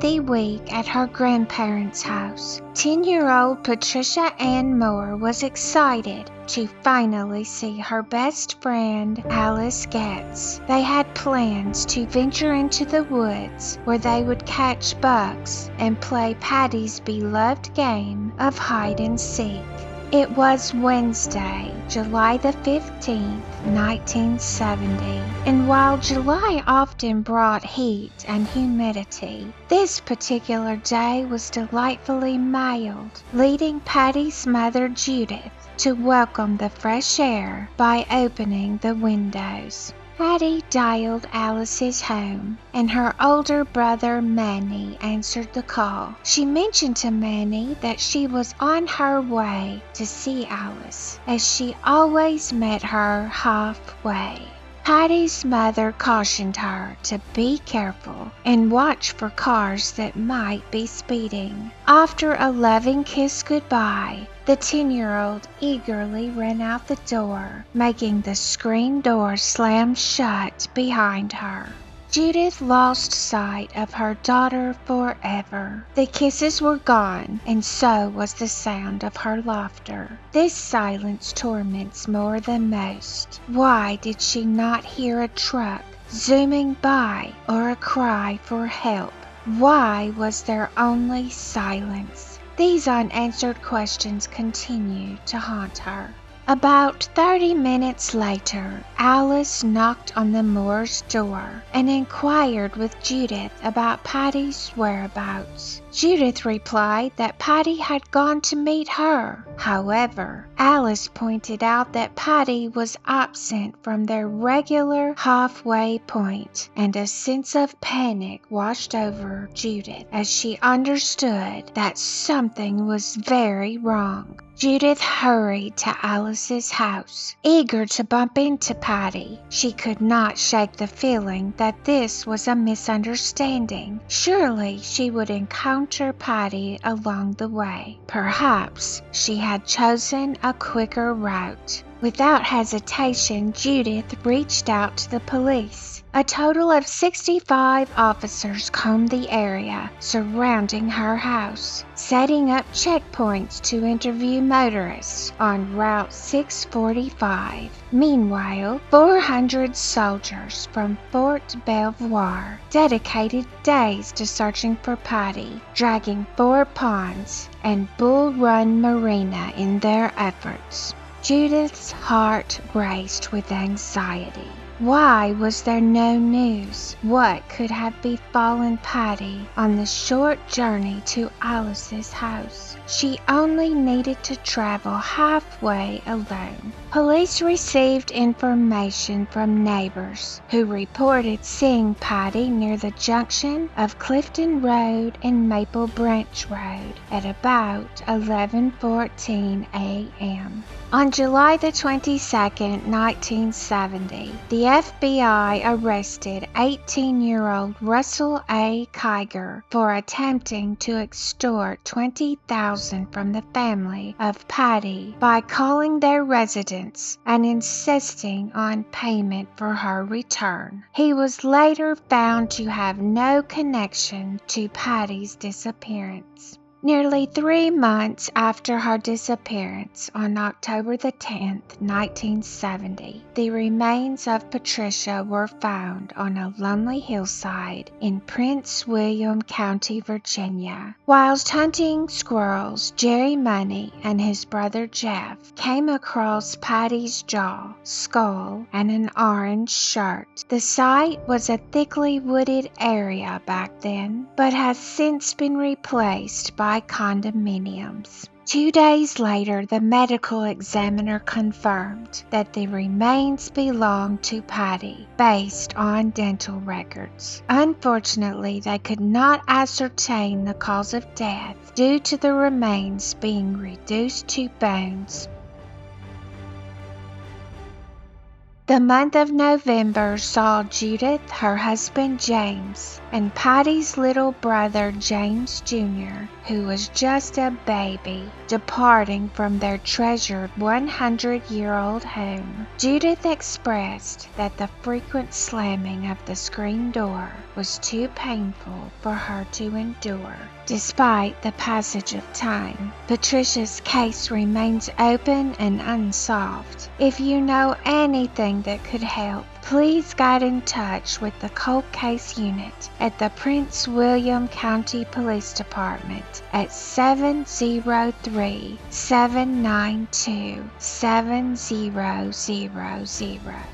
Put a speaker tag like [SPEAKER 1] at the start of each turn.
[SPEAKER 1] lengthy week at her grandparents' house, 10-year-old Patricia Ann Moore was excited to finally see her best friend Alice Getz. They had plans to venture into the woods where they would catch bugs and play Patty's beloved game of hide and seek. It was Wednesday, July the 15th, 1970, and while July often brought heat and humidity, this particular day was delightfully mild, leading Patty's mother Judith to welcome the fresh air by opening the windows. Patty dialed Alice's home, and her older brother Manny answered the call. She mentioned to Manny that she was on her way to see Alice, as she always met her halfway. Patty's mother cautioned her to be careful and watch for cars that might be speeding. After a loving kiss goodbye, the 10-year-old eagerly ran out the door, making the screen door slam shut behind her. Judith lost sight of her daughter forever. The kisses were gone, and so was the sound of her laughter. This silence torments more than most. Why did she not hear a truck zooming by or a cry for help? Why was there only silence? These unanswered questions continue to haunt her. About 30 minutes later, Alice knocked on the Moore's door and inquired with Judith about Patty's whereabouts. Judith replied that Patty had gone to meet her. However, Alice pointed out that Patty was absent from their regular halfway point, and a sense of panic washed over Judith as she understood that something was very wrong. Judith hurried to Alice's house, eager to bump into Patty. She could not shake the feeling that this was a misunderstanding. Surely she would encounter Patty along the way. Perhaps she had chosen a quicker route. Without hesitation, Judith reached out to the police. A total of 65 officers combed the area surrounding her house, setting up checkpoints to interview motorists on Route 645. Meanwhile, 400 soldiers from Fort Belvoir dedicated days to searching for Patty, dragging Four Ponds and Bull Run Marina in their efforts. Judith's heart raced with anxiety. Why was there no news? What could have befallen Patty on the short journey to Alice's house? She only needed to travel halfway alone. Police received information from neighbors who reported seeing Patty near the junction of Clifton Road and Maple Branch Road at about 11:14 a.m. On July the 22nd, 1970, the FBI arrested 18-year-old Russell A. Kiger for attempting to extort $20,000 from the family of Patty by calling their residence and insisting on payment for her return. He was later found to have no connection to Patty's disappearance. Nearly 3 months after her disappearance, on October the 10th, 1970, the remains of Patricia were found on a lonely hillside in Prince William County, Virginia. Whilst hunting squirrels, Jerry Money and his brother Jeff came across Patty's jaw, skull, and an orange shirt. The site was a thickly wooded area back then, but has since been replaced by condominiums. 2 days later, the medical examiner confirmed that the remains belonged to Patty, based on dental records. Unfortunately, they could not ascertain the cause of death due to the remains being reduced to bones. The month of November saw Judith, her husband James, and Patty's little brother James Jr., who was just a baby, departing from their treasured 100-year-old home. Judith expressed that the frequent slamming of the screen door was too painful for her to endure. Despite the passage of time, Patricia's case remains open and unsolved. If you know anything that could help, please get in touch with the Cold Case Unit at the Prince William County Police Department at 703-792-7000.